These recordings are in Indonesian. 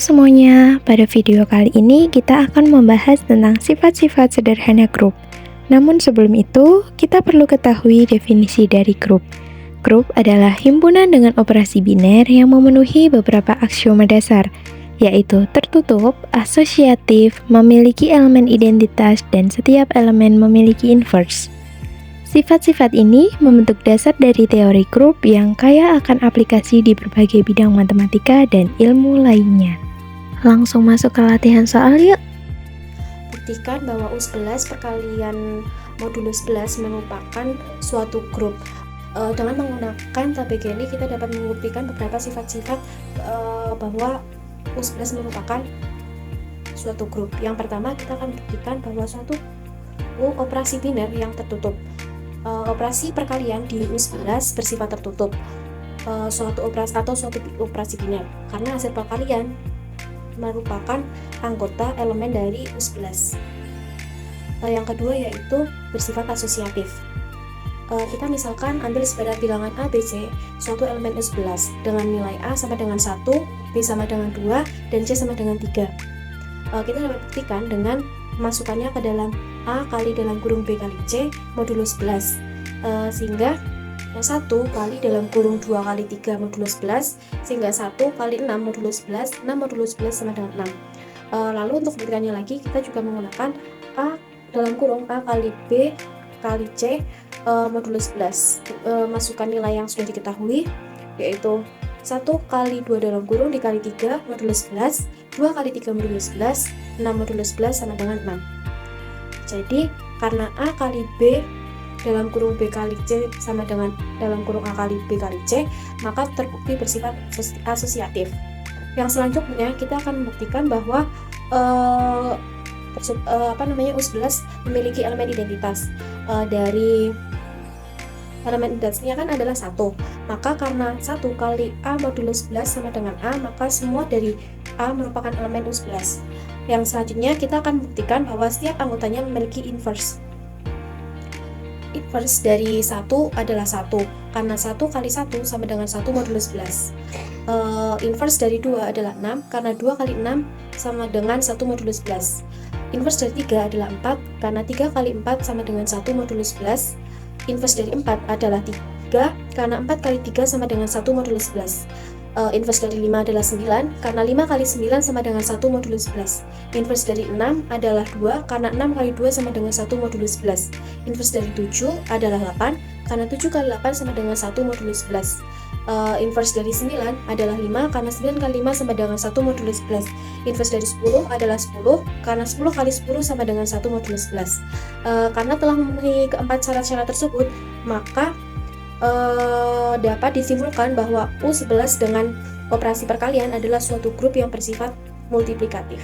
semuanya, pada video kali ini kita akan membahas tentang sifat-sifat sederhana grup. Namun sebelum itu, kita perlu ketahui definisi dari grup. Grup adalah himpunan dengan operasi biner yang memenuhi beberapa aksioma dasar, yaitu tertutup, asosiatif, memiliki elemen identitas, dan setiap elemen memiliki inverse. Sifat-sifat ini membentuk dasar dari teori grup yang kaya akan aplikasi di berbagai bidang matematika dan ilmu lainnya. Langsung masuk ke latihan soal yuk! Buktikan bahwa U11 perkalian modulus 11 merupakan suatu grup. Dengan menggunakan tabel ini kita dapat membuktikan beberapa sifat-sifat bahwa U11 merupakan suatu grup. Yang pertama, kita akan buktikan bahwa suatu operasi biner yang tertutup. Operasi perkalian di U11 bersifat tertutup, suatu operasi biner, karena hasil perkalian merupakan anggota elemen dari U11. Yang kedua yaitu bersifat asosiatif. Kita misalkan ambil sebagai bilangan A, B, C, suatu elemen U11 dengan nilai A sama dengan 1, B sama dengan 2, dan C sama dengan 3. Kita dapat buktikan dengan masukkannya ke dalam A kali dalam kurung B kali C modulus 11, sehingga 1 kali dalam kurung 2 kali 3 modulus 11, sehingga 1 kali 6 modulus 11, 6 modulus 11 sama dengan 6. Lalu untuk buktikannya lagi, kita juga menggunakan A dalam kurung A kali B kali C modulus 11, masukkan nilai yang sudah diketahui, yaitu 1 kali 2 dalam kurung dikali 3 modulus 11, 2 kali 3 modulus 11, 6 modulus 11 sama dengan 6. Jadi karena A kali B dalam kurung B kali C sama dengan dalam kurung A kali B kali C, maka terbukti bersifat asosiatif. Yang selanjutnya kita akan membuktikan bahwa U11 memiliki elemen identitas. Dari elemen identitasnya kan adalah 1, maka karena 1 kali A modulus 11 sama dengan A, maka semua dari A merupakan elemen U11. Yang selanjutnya kita akan buktikan bahwa setiap anggotanya memiliki inverse. Inverse dari 1 adalah 1, karena 1 kali 1 sama dengan 1 modulus 11. Inverse dari 2 adalah 6, karena 2 kali 6 sama dengan 1 modulus 11. Inverse dari 3 adalah 4, karena 3 kali 4 sama dengan 1 modulus 11. Inverse dari 4 adalah 3, karena 4 kali 3 sama dengan 1 modulus 11. Inverse dari 5 adalah 9, karena 5 kali 9 sama dengan 1 modulus 11. Inverse dari 6 adalah 2, karena 6 kali 2 sama dengan 1 modulus 11. Inverse dari 7 adalah 8, karena 7 kali 8 sama dengan 1 modulus 11. Inverse dari 9 adalah 5, karena 9 kali 5 sama dengan 1 modulus 11. Inverse dari 10 adalah 10, karena 10 kali 10 sama dengan 1 modulus 11. Karena telah memenuhi keempat syarat-syarat tersebut, maka dapat disimpulkan bahwa U11 dengan operasi perkalian adalah suatu grup yang bersifat multiplikatif.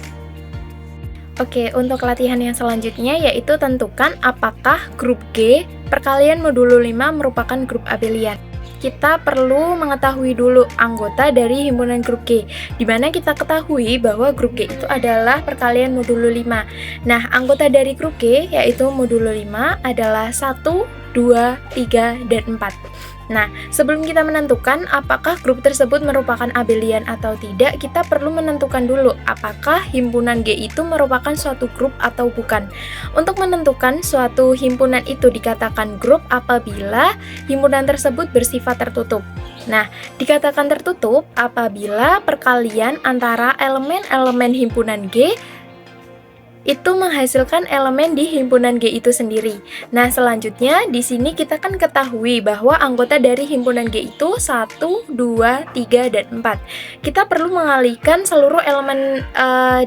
Oke, untuk latihan yang selanjutnya yaitu tentukan apakah grup G perkalian modulo 5 merupakan grup abelian. Kita perlu mengetahui dulu anggota dari himpunan grup G, di mana kita ketahui bahwa grup G itu adalah perkalian modulo 5. Nah, anggota dari grup G yaitu modulo 5 adalah 1, 2, 3, dan 4. Nah, sebelum kita menentukan apakah grup tersebut merupakan abelian atau tidak, kita perlu menentukan dulu apakah himpunan G itu merupakan suatu grup atau bukan. Untuk menentukan suatu himpunan itu dikatakan grup apabila himpunan tersebut bersifat tertutup. Nah, dikatakan tertutup apabila perkalian antara elemen-elemen himpunan G itu menghasilkan elemen di himpunan G itu sendiri. Nah, selanjutnya di sini kita kan ketahui bahwa anggota dari himpunan G itu 1, 2, 3, dan 4. Kita perlu mengalihkan seluruh elemen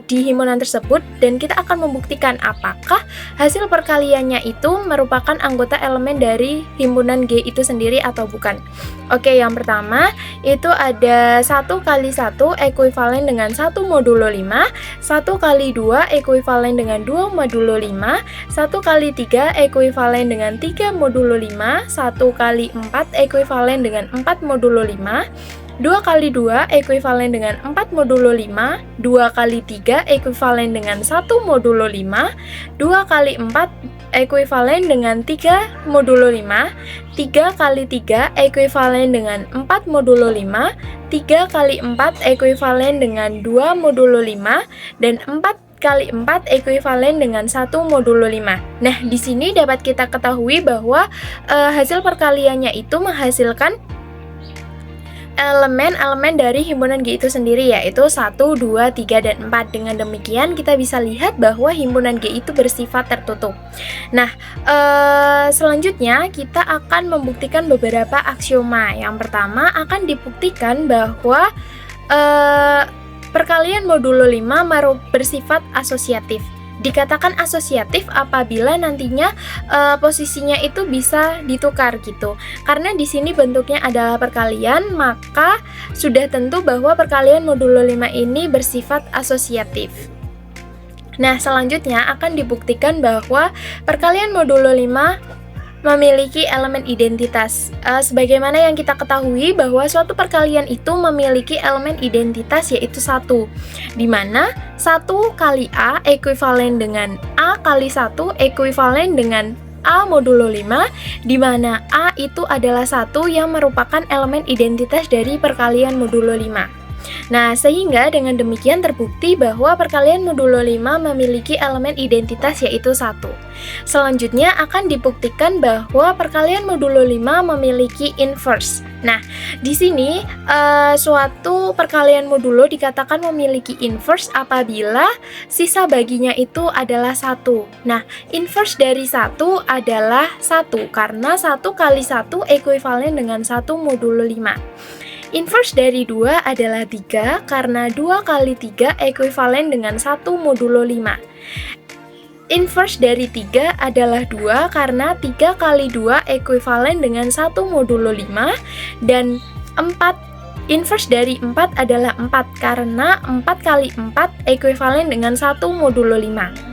di himpunan tersebut dan kita akan membuktikan apakah hasil perkaliannya itu merupakan anggota elemen dari himpunan G itu sendiri atau bukan. Oke, yang pertama itu ada 1 kali 1 ekuivalen dengan 1 modulo 5, 1 kali 2 ekuivalen dengan 2 modulo 5, 1 kali 3 ekuivalen dengan 3 modulo 5, 1 kali 4 ekuivalen dengan 4 modulo 5, 2 kali 2 ekuivalen dengan 4 modulo 5, 2 kali 3 ekuivalen dengan 1 modulo 5, 2 kali 4 ekuivalen dengan 3 modulo 5, 3 kali 3 ekuivalen dengan 4 modulo 5, 3 kali 4 ekuivalen dengan 2 modulo 5, dan 4 kali 4 ekuivalen dengan 1 modulo 5. Nah, di sini dapat kita ketahui bahwa hasil perkaliannya itu menghasilkan elemen-elemen dari himpunan G itu sendiri, yaitu 1, 2, 3, dan 4. Dengan demikian kita bisa lihat bahwa himpunan G itu bersifat tertutup. Nah, selanjutnya kita akan membuktikan beberapa aksioma. Yang pertama akan dibuktikan bahwa perkalian modulo 5 bersifat asosiatif. Dikatakan asosiatif apabila nantinya posisinya itu bisa ditukar gitu. Karena di sini bentuknya adalah perkalian, maka sudah tentu bahwa perkalian modulo 5 ini bersifat asosiatif. Nah, selanjutnya akan dibuktikan bahwa perkalian modulo 5 memiliki elemen identitas. Sebagaimana yang kita ketahui bahwa suatu perkalian itu memiliki elemen identitas yaitu 1, di mana 1 kali A ekuivalen dengan A kali 1 ekuivalen dengan A modulo 5, di mana A itu adalah 1 yang merupakan elemen identitas dari perkalian modulo 5. Nah, sehingga dengan demikian terbukti bahwa perkalian modulo 5 memiliki elemen identitas yaitu 1. Selanjutnya akan dibuktikan bahwa perkalian modulo 5 memiliki inverse. Nah, di sini suatu perkalian modulo dikatakan memiliki inverse apabila sisa baginya itu adalah 1. Nah, inverse dari 1 adalah 1 karena 1 kali 1 ekuivalen dengan 1 modulo 5. Inverse dari 2 adalah 3 karena 2 kali 3 ekuivalen dengan 1 modulo 5. Inverse dari 3 adalah 2 karena 3 kali 2 ekuivalen dengan 1 modulo 5, dan 4 inverse dari 4 adalah 4 karena 4 kali 4 ekuivalen dengan 1 modulo 5.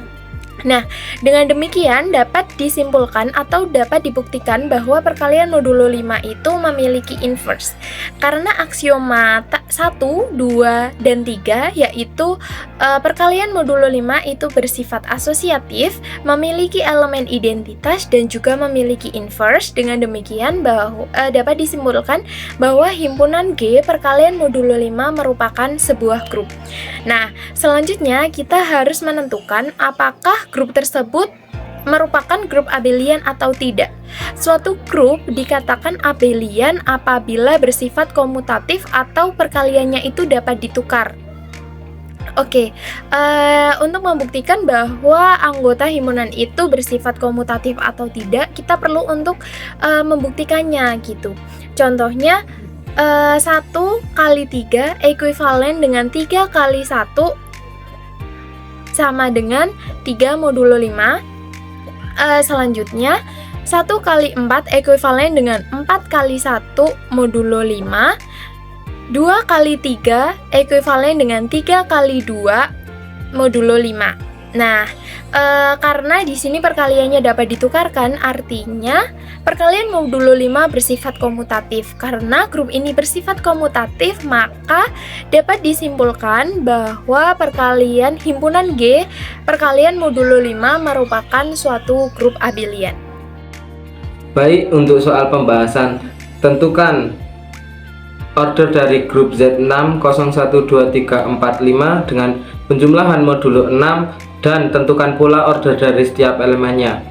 Nah, dengan demikian dapat disimpulkan atau dapat dibuktikan bahwa perkalian modulo 5 itu memiliki inverse. Karena aksioma 1, 2, dan 3 yaitu perkalian modulo 5 itu bersifat asosiatif, memiliki elemen identitas, dan juga memiliki inverse. Dengan demikian dapat disimpulkan bahwa himpunan G perkalian modulo 5 merupakan sebuah grup. Nah, selanjutnya kita harus menentukan apakah grup tersebut merupakan grup abelian atau tidak. Suatu grup dikatakan abelian apabila bersifat komutatif atau perkaliannya itu dapat ditukar. Oke, untuk membuktikan bahwa anggota himpunan itu bersifat komutatif atau tidak, kita perlu untuk membuktikannya gitu. Contohnya 1 kali 3 ekuivalen dengan 3 kali 1 sama dengan 3 modulo 5. Selanjutnya 1 kali 4 ekuivalen dengan 4 kali 1 modulo 5. 2 kali 3 ekuivalen dengan 3 kali 2 modulo 5. Nah, karena di sini perkaliannya dapat ditukarkan, artinya perkalian modulo 5 bersifat komutatif. Karena grup ini bersifat komutatif, maka dapat disimpulkan bahwa perkalian himpunan G perkalian modulo 5 merupakan suatu grup abelian. Baik, untuk soal pembahasan, tentukan order dari grup Z6 01, 2, 3, 4, 5 dengan penjumlahan modulo 6 dan tentukan pula order dari setiap elemennya.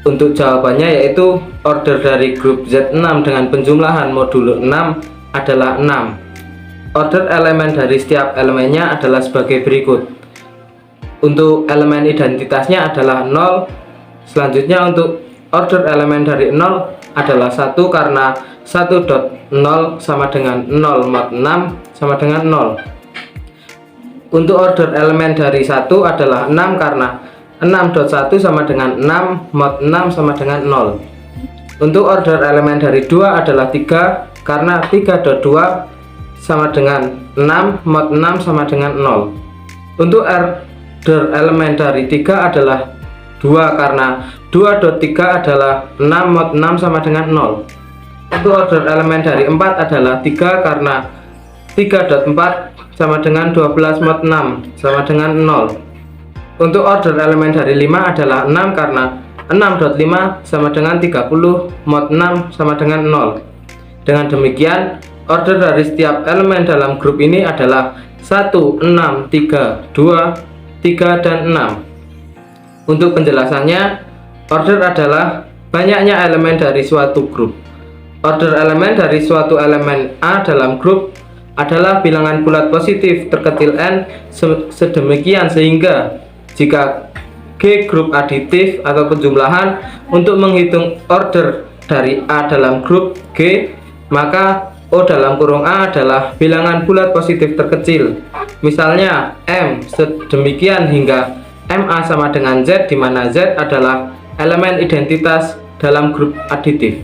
Untuk jawabannya yaitu order dari grup Z6 dengan penjumlahan modulo 6 adalah 6. Order elemen dari setiap elemennya adalah sebagai berikut. Untuk elemen identitasnya adalah 0. Selanjutnya untuk order elemen dari 0 adalah 1 karena 1.0 sama dengan 0 mod 6 sama dengan 0. Untuk order elemen dari 1 adalah 6 karena 6.1 sama dengan 6 mod 6 sama dengan 0. Untuk order elemen dari 2 adalah 3 karena 3.2 sama dengan 6 mod 6 sama dengan 0. Untuk order elemen dari 3 adalah 2 karena 2.3 adalah 6 mod 6 sama dengan 0. Untuk order elemen dari 4 adalah 3 karena 3.4 sama dengan 12 mod 6 sama dengan 0. Untuk order elemen dari 5 adalah 6 karena 6.5 sama dengan 30 mod 6 sama dengan 0. Dengan demikian, order dari setiap elemen dalam grup ini adalah 1, 6, 3, 2, 3, dan 6. Untuk penjelasannya, order adalah banyaknya elemen dari suatu grup. Order elemen dari suatu elemen A dalam grup adalah bilangan bulat positif terkecil n sedemikian sehingga jika G grup aditif atau penjumlahan, untuk menghitung order dari A dalam grup G, maka O dalam kurung A adalah bilangan bulat positif terkecil. Misalnya M sedemikian hingga MA sama dengan Z, di mana Z adalah elemen identitas dalam grup aditif.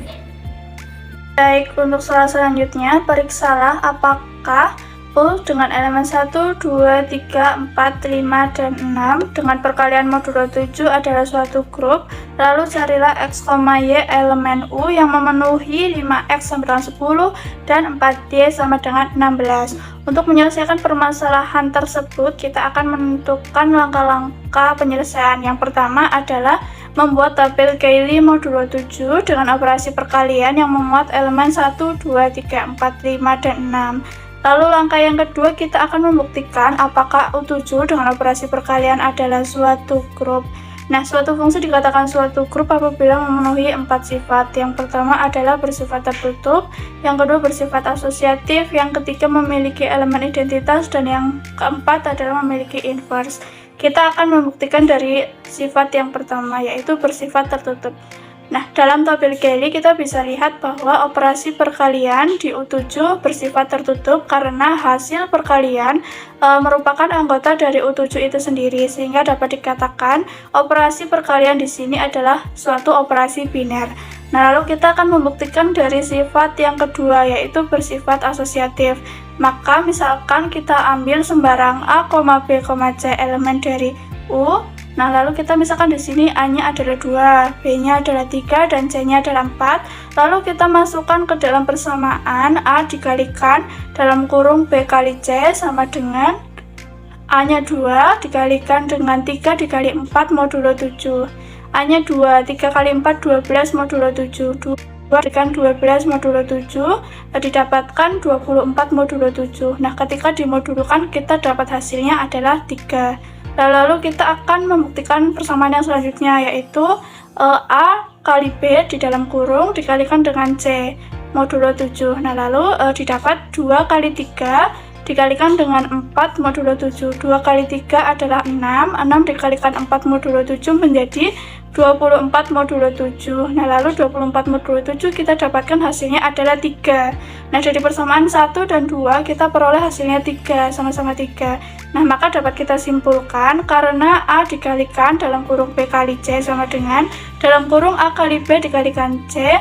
Baik, untuk soal selanjutnya, periksalah apakah U dengan elemen 1, 2, 3, 4, 5, dan 6 dengan perkalian modulo 7 adalah suatu grup. Lalu carilah X, Y elemen U yang memenuhi 5X sama dengan 10 dan 4Y sama dengan 16. Untuk menyelesaikan permasalahan tersebut, kita akan menentukan langkah-langkah penyelesaian. Yang pertama adalah membuat tabel Cayley modulo 7 dengan operasi perkalian yang memuat elemen 1, 2, 3, 4, 5, dan 6. Lalu langkah yang kedua, kita akan membuktikan apakah U7 dengan operasi perkalian adalah suatu grup. Nah, suatu fungsi dikatakan suatu grup apabila memenuhi 4 sifat. Yang pertama adalah bersifat tertutup, yang kedua bersifat asosiatif, yang ketiga memiliki elemen identitas, dan yang keempat adalah memiliki inverse. Kita akan membuktikan dari sifat yang pertama, yaitu bersifat tertutup. Nah, dalam tabel Cayley kita bisa lihat bahwa operasi perkalian di U7 bersifat tertutup karena hasil perkalian merupakan anggota dari U7 itu sendiri, sehingga dapat dikatakan operasi perkalian di sini adalah suatu operasi biner. Nah, lalu kita akan membuktikan dari sifat yang kedua, yaitu bersifat asosiatif. Maka misalkan kita ambil sembarang A, B, C elemen dari U. Nah, lalu kita misalkan di sini A-nya adalah 2, B-nya adalah 3, dan C-nya adalah 4. Lalu kita masukkan ke dalam persamaan A dikalikan dalam kurung B kali C sama dengan A-nya 2 dikalikan dengan 3 dikali 4 modulo 7. A-nya 2, 3 kali 4, 12 modulo 7. 2 dikalikan 12 modulo 7, didapatkan 24 modulo 7. Nah, ketika dimodulkan kita dapat hasilnya adalah 3. Lalu kita akan membuktikan persamaan yang selanjutnya, yaitu A kali B di dalam kurung dikalikan dengan C modulo 7. Nah, lalu didapat 2 kali 3 dikalikan dengan 4 modulo 7. 2 kali 3 adalah 6. 6 dikalikan 4 modulo 7 menjadi 24 modulo 7. Nah, lalu 24 modulo 7 kita dapatkan hasilnya adalah 3. Nah, dari persamaan 1 dan 2 kita peroleh hasilnya 3, sama-sama 3. Nah, maka dapat kita simpulkan karena A dikalikan dalam kurung B kali C sama dengan dalam kurung A kali B dikalikan C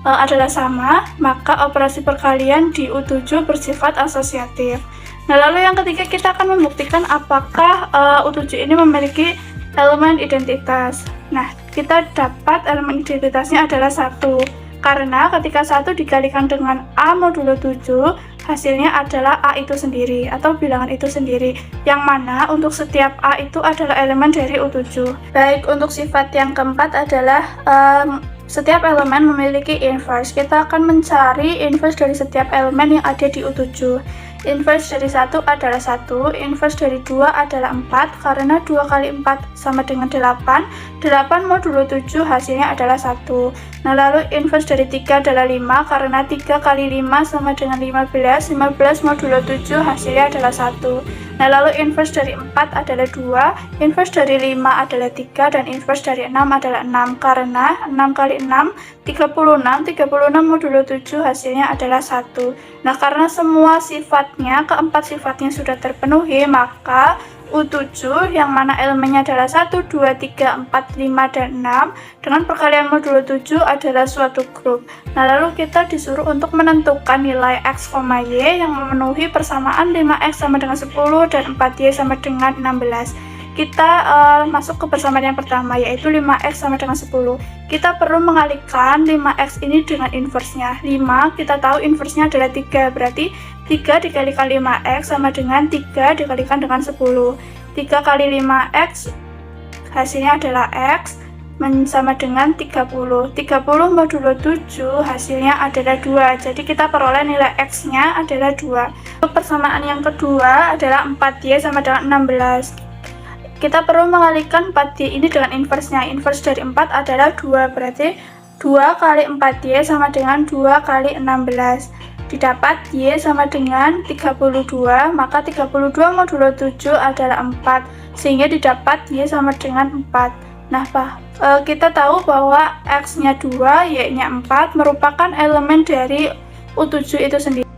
adalah sama, maka operasi perkalian di U7 bersifat asosiatif. Nah, lalu yang ketiga kita akan membuktikan apakah U7 ini memiliki elemen identitas. Nah, kita dapat elemen identitasnya adalah 1, karena ketika 1 dikalikan dengan A modulo 7, hasilnya adalah A itu sendiri atau bilangan itu sendiri, yang mana untuk setiap A itu adalah elemen dari U7. Baik, untuk sifat yang keempat adalah setiap elemen memiliki inverse. Kita akan mencari inverse dari setiap elemen yang ada di U7. Inverse dari 1 adalah 1, inverse dari 2 adalah 4, karena 2 kali 4 sama dengan 8, 8 modulo 7 hasilnya adalah 1. Nah, lalu inverse dari 3 adalah 5, karena 3 kali 5 sama dengan 15, 15 modulo 7 hasilnya adalah 1. Nah, lalu inverse dari 4 adalah 2, inverse dari 5 adalah 3, dan inverse dari 6 adalah 6, karena 6 kali 6, 36, 36 modulo 7 hasilnya adalah 1. Nah, karena semua sifatnya, keempat sifatnya sudah terpenuhi, maka U7 yang mana elemennya adalah 1, 2, 3, 4, 5, dan 6 dengan perkalian modulo 7 adalah suatu grup. Nah, lalu kita disuruh untuk menentukan nilai X, Y yang memenuhi persamaan 5X sama dengan 10 dan 4Y sama dengan 16. kita masuk ke persamaan yang pertama, yaitu 5x sama dengan 10. Kita perlu mengalihkan 5x ini dengan inverse-nya. 5 kita tahu inverse-nya adalah 3, berarti 3 dikalikan 5x sama dengan 3 dikalikan dengan 10. 3 kali 5x hasilnya adalah x sama dengan 30. 30 modulo 7 hasilnya adalah 2. Jadi kita peroleh nilai x-nya adalah 2. Untuk persamaan yang kedua adalah 4y sama dengan 16. Kita perlu mengalihkan 4y ini dengan inverse-nya. Inverse dari 4 adalah 2, berarti 2 kali 4y sama dengan 2 kali 16. Didapat y sama dengan 32, maka 32 modulo 7 adalah 4, sehingga didapat y sama dengan 4. Nah, kita tahu bahwa x-nya 2, y-nya 4 merupakan elemen dari U7 itu sendiri.